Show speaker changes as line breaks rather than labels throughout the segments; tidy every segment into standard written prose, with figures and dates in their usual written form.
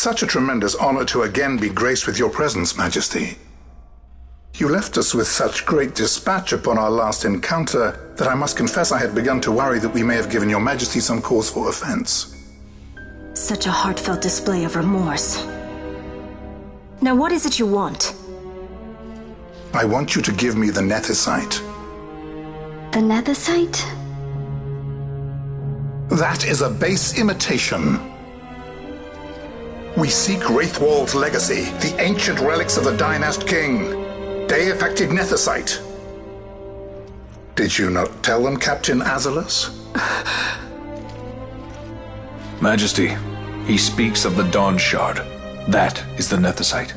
Such a tremendous honor to again be graced with your presence, Majesty. You left us with such great dispatch upon our last encounter that I must confess I had begun to worry that we may have given your Majesty some cause for offense.
Such a heartfelt display of remorse. Now what is it you want?
I want you to give me the Nethicite.
The Nethicite?
That is a base imitation. We seek Wraithwald's legacy, the ancient relics of the Dynast King. Day-affected Nethicite. Did you not tell them, Captain Azalus?
Majesty, he speaks of the Dawn Shard. That is the Nethicite.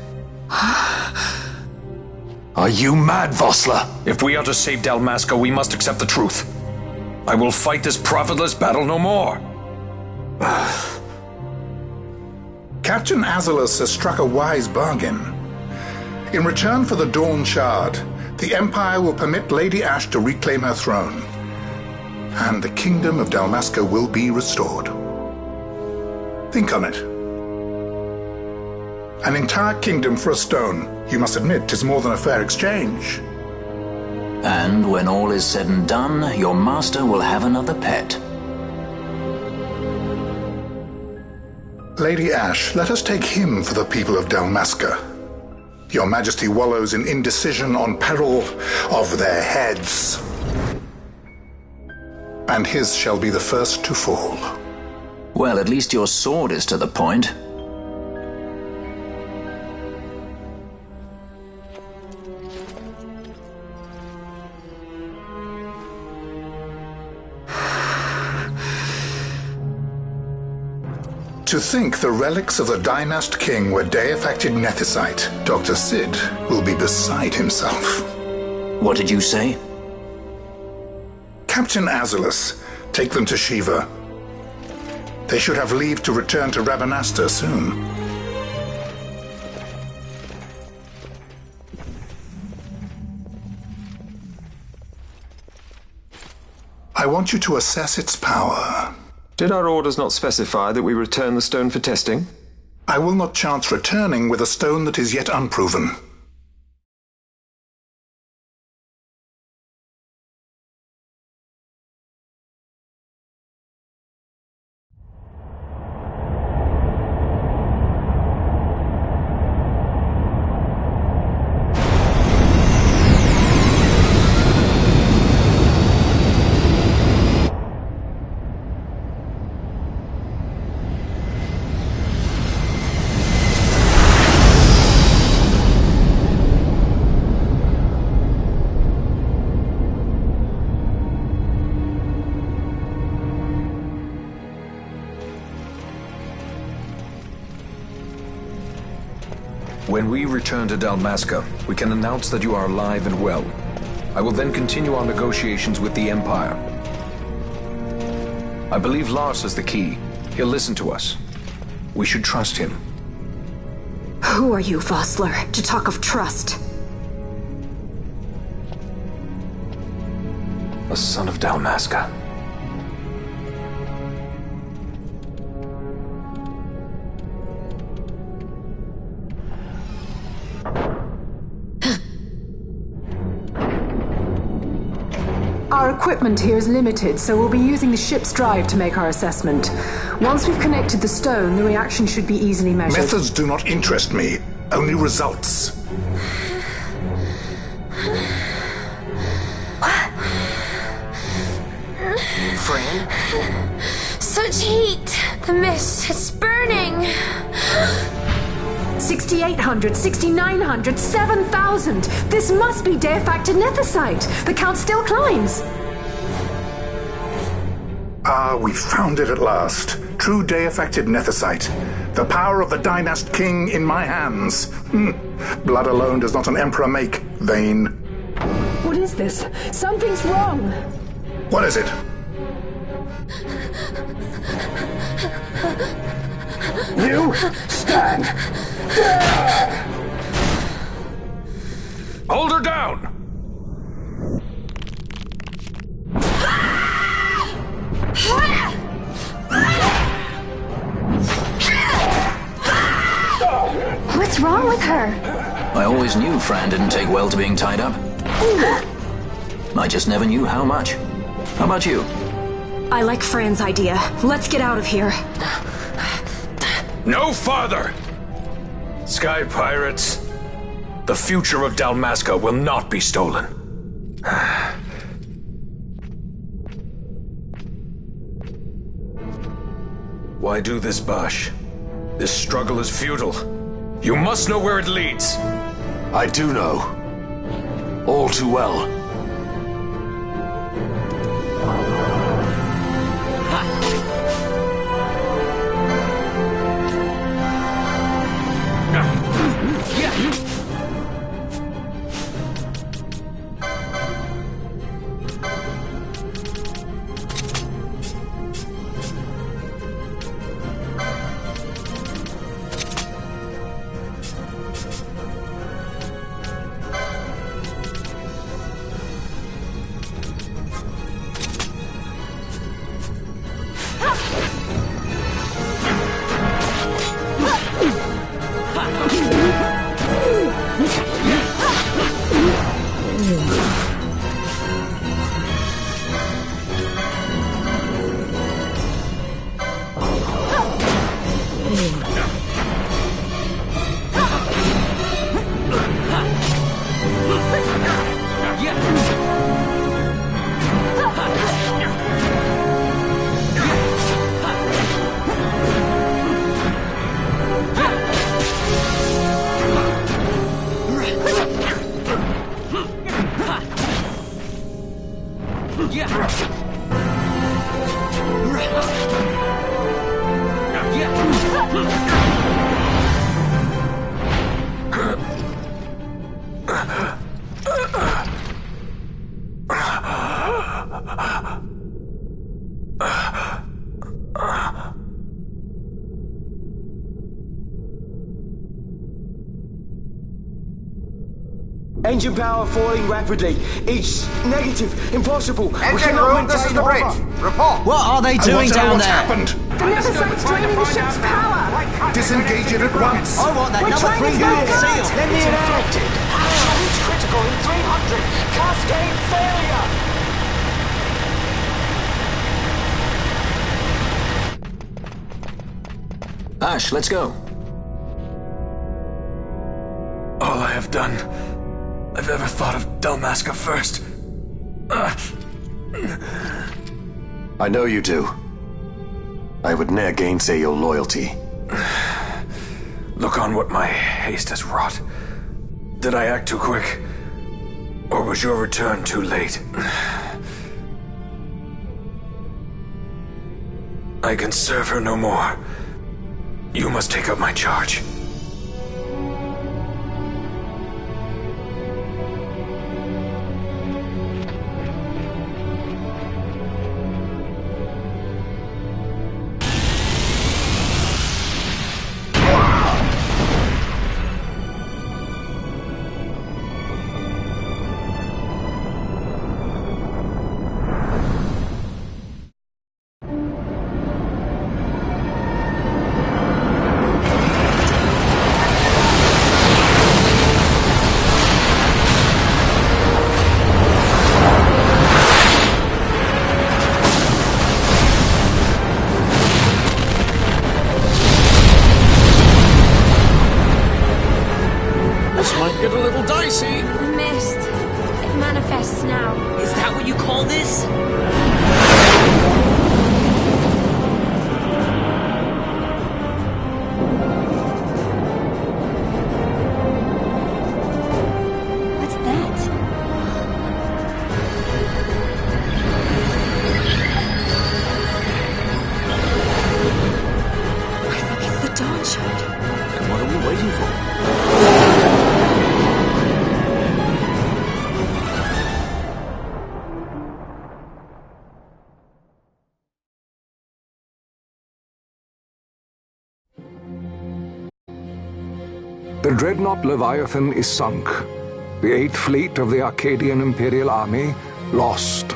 Are you mad, Vossler? If we are to save Dalmasca, we must accept the truth. I will fight this profitless battle no more.
Captain Azalus has struck a wise bargain. In return for the Dawn Shard, the Empire will permit Lady Ashe to reclaim her throne, and the Kingdom of Dalmasca will be restored. Think on it. An entire kingdom for a stone. You must admit 'tis more than a fair exchange.
And when all is said and done, your master will have another pet.
Lady Ashe, let us take him for the people of Dalmasca. Your Majesty wallows in indecision on peril of their heads. And his shall be the first to fall.
Well, at least your sword is to the point.
To think the relics of the Dynast King were day-affected Nethicite, Dr. Sid will be beside himself.
What did you say?
Captain Azalus, take them to Shiva. They should have leave to return to Rabanastre soon. I want you to assess its power.
Did our orders not specify that we return the stone for testing?
I will not chance returning with a stone that is yet unproven.
When we return to Dalmasca, we can announce that you are alive and well. I will then continue our negotiations with the Empire. I believe Lars has the key. He'll listen to us. We should trust him.
Who are you, Vossler, to talk of trust?
A son of Dalmasca.
Our equipment here is limited, so we'll be using the ship's drive to make our assessment. Once we've connected the stone, the reaction should be easily measured.
Methods do not interest me, only results.
Friend? Such heat! The mist, it's burning!
6,800, 6,900, 7,000! This must be day-affected Nethicite! The count still climbs!
Ah, we found it at last. True day-affected Nethicite. The power of the Dynast King in my hands. Blood alone does not an emperor make, vain.
What is this? Something's wrong!
What is it?
You stand there!
Hold her down!
I always knew Fran didn't take well to being tied up. I just never knew how much. How about you?
I like Fran's idea. Let's get out of here.
No farther! Sky Pirates, the future of Dalmasca will not be stolen. Why do this, Bash? This struggle is futile. You must know where it leads.
I do know. All too well.
Engine power falling rapidly. It's negative. Impossible.
Engine room, this is the bridge. Report.
What are they doing down there?
Happened?
The Nethersite's draining the ship's power!
Disengage it at once.
I want that number 3 unit sealed. Let me in out.
It's critical in 300. Cascade failure.
Ash, let's go.
All I have done, I've ever thought of Dalmasca first.
I know you do. I would ne'er gainsay your loyalty.
Look on what my haste has wrought. Did I act too quick? Or was your return too late? I can serve her no more. You must take up my charge.
Get a little dicey.
The mist. It manifests now.
Is that what you call this?
What's that?
I think it's the Dawn Shard.
And what are we waiting for?
The dreadnought Leviathan is sunk. The 8th Fleet of the Arcadian Imperial Army lost.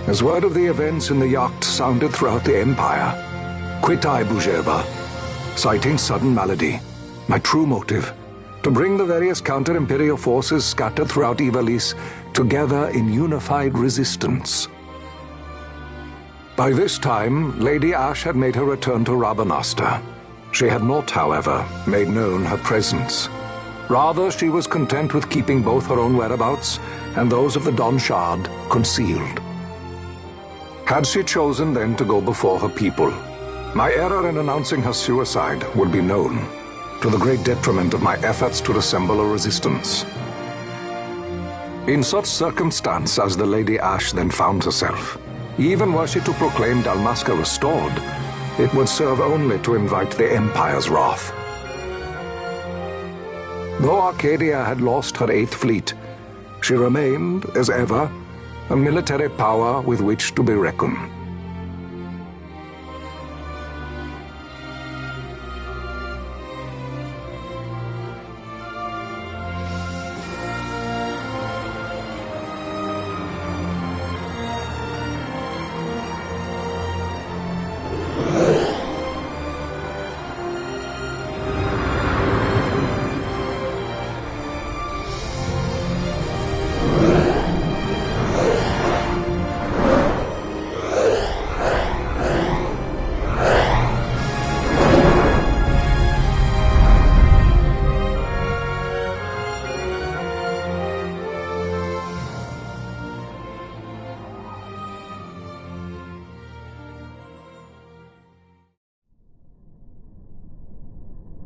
As word of the events in the yacht sounded throughout the Empire, quit I Bujeba, citing sudden malady. My true motive, to bring the various counter-imperial forces scattered throughout Ivalice together in unified resistance. By this time, Lady Ash had made her return to Rabanastre. She had not, however, made known her presence. Rather, she was content with keeping both her own whereabouts and those of the Don Shard concealed. Had she chosen then to go before her people, my error in announcing her suicide would be known, to the great detriment of my efforts to assemble a resistance. In such circumstance as the Lady Ash then found herself, even were she to proclaim Dalmasca restored, it would serve only to invite the Empire's wrath. Though Arcadia had lost her 8th fleet, she remained, as ever, a military power with which to be reckoned.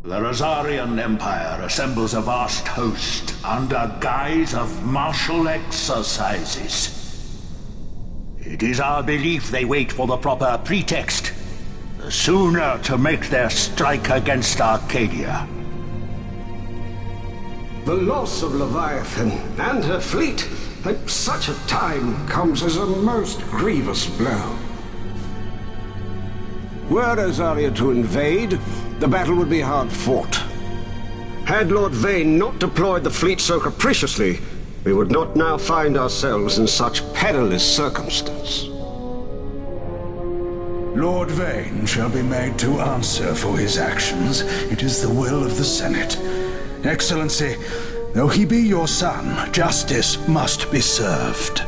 The Rosarian Empire assembles a vast host under guise of martial exercises. It is our belief they wait for the proper pretext, the sooner to make their strike against Arcadia.
The loss of Leviathan and her fleet at such a time comes as a most grievous blow. Were Rosaria to invade, the battle would be hard fought. Had Lord Vane not deployed the fleet so capriciously, we would not now find ourselves in such perilous circumstance.
Lord Vane shall be made to answer for his actions. It is the will of the Senate. Excellency, though he be your son, justice must be served.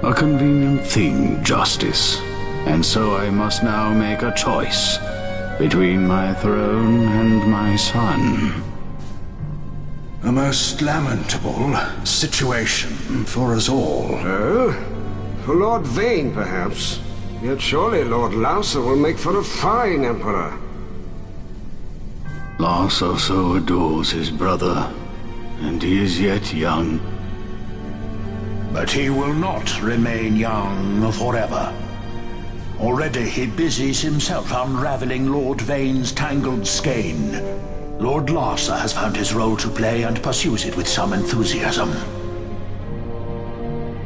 A convenient thing, justice. And so I must now make a choice between my throne and my son.
A most lamentable situation for us all.
Oh? For Lord Vane, perhaps. Yet surely Lord Lauser will make for a fine emperor.
Lauser so adores his brother, and he is yet young.
But he will not remain young forever. Already he busies himself unraveling Lord Vane's tangled skein. Lord Larsa has found his role to play and pursues it with some enthusiasm.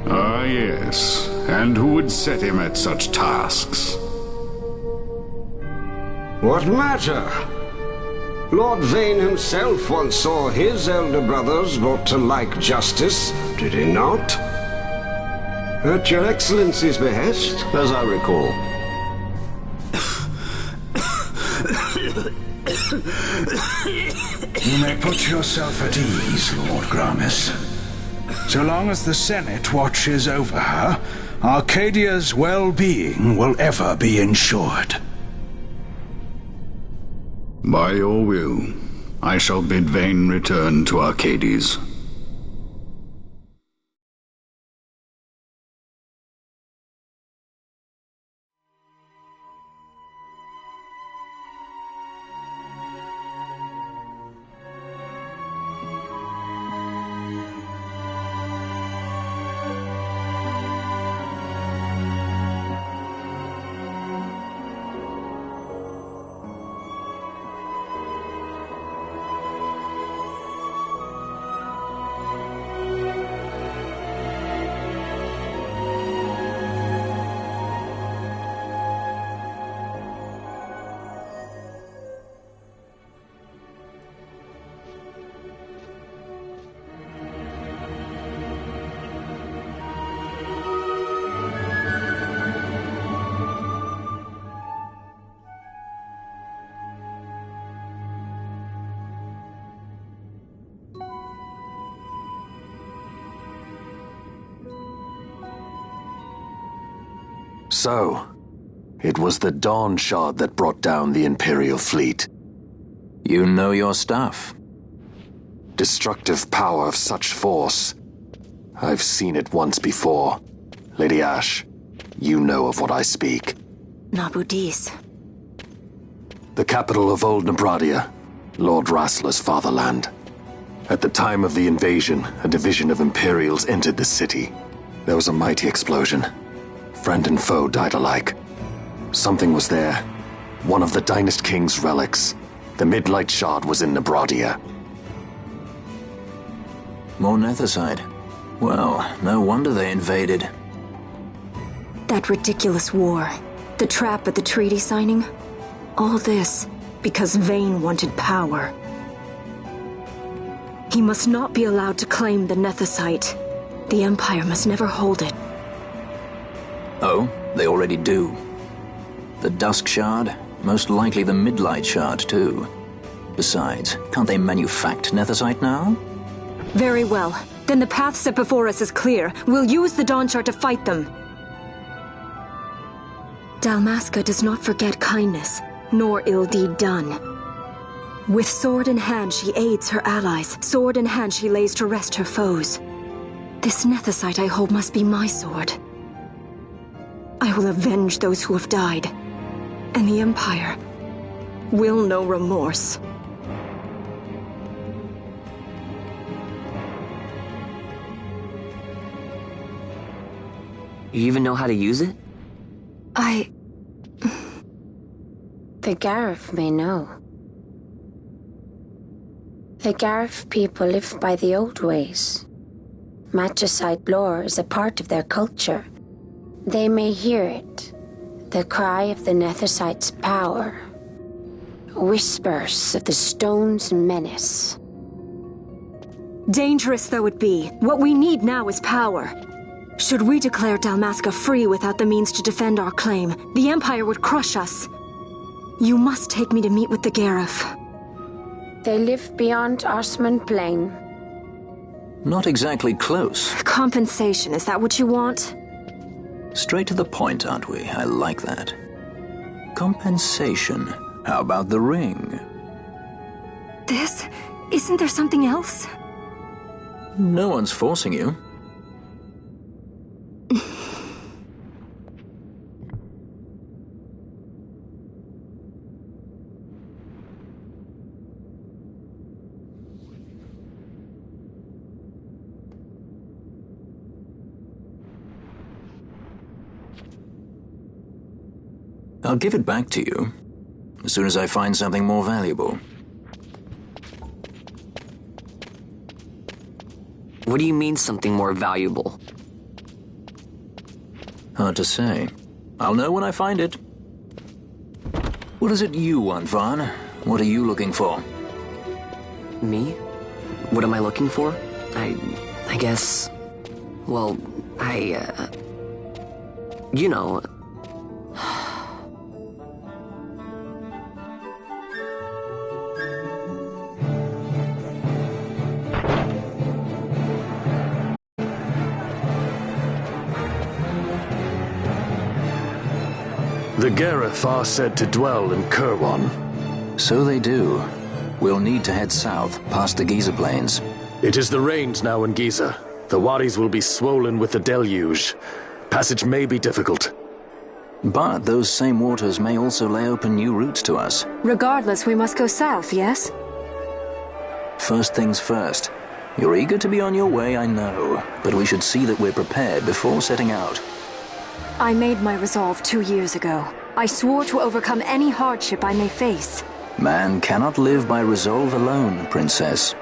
Ah, yes. And who would set him at such tasks?
What matter? Lord Vane himself once saw his elder brothers brought to like justice, did he not? At your Excellency's behest, as I recall.
You may put yourself at ease, Lord Gramis. So long as the Senate watches over her, Arcadia's well-being will ever be ensured.
By your will, I shall bid Vane return to Arcades.
So, it was the Dawn Shard that brought down the Imperial fleet.
You know your stuff.
Destructive power of such force. I've seen it once before. Lady Ash, you know of what I speak.
Nabudis.
The capital of Old Nebradia, Lord Rassler's fatherland. At the time of the invasion, a division of Imperials entered the city. There was a mighty explosion. Friend and foe died alike. Something was there. One of the Dynast King's relics. The Midlight Shard was in Nebradia.
More Nethicite. Well, no wonder they invaded.
That ridiculous war. The trap at the treaty signing. All this because Vayne wanted power. He must not be allowed to claim the Nethicite. The Empire must never hold it.
Oh, they already do. The Dusk Shard, most likely the Midlight Shard too. Besides, can't they manufacture Nethicite now?
Very well. Then the path set before us is clear. We'll use the Dawn Shard to fight them. Dalmasca does not forget kindness, nor ill deed done. With sword in hand, she aids her allies. Sword in hand, she lays to rest her foes. This Nethicite I hold must be my sword. I will avenge those who have died, and the Empire will know remorse.
You even know how to use it?
The Garif may know. The Garif people live by the old ways. Magicite lore is a part of their culture. They may hear it, the cry of the Nethicite's power. Whispers of the stone's menace.
Dangerous though it be, what we need now is power. Should we declare Dalmasca free without the means to defend our claim, the Empire would crush us. You must take me to meet with the Garif.
They live beyond Osman Plain.
Not exactly close.
Compensation, is that what you want?
Straight to the point, aren't we? I like that. Compensation. How about the ring?
This? Isn't there something else?
No one's forcing you. I'll give it back to you as soon as I find something more valuable.
What do you mean something more valuable?
Hard to say. I'll know when I find it. What is it you want, Vaughn? What are you looking for?
Me? What am I looking for? I guess... Well, you know...
The Garif are said to dwell in Kirwan.
So they do. We'll need to head south, past the Giza Plains.
It is the rains now in Giza. The wadis will be swollen with the deluge. Passage may be difficult.
But those same waters may also lay open new routes to us.
Regardless, we must go south, yes?
First things first. You're eager to be on your way, I know. But we should see that we're prepared before setting out.
I made my resolve 2 years ago. I swore to overcome any hardship I may face.
Man cannot live by resolve alone, Princess.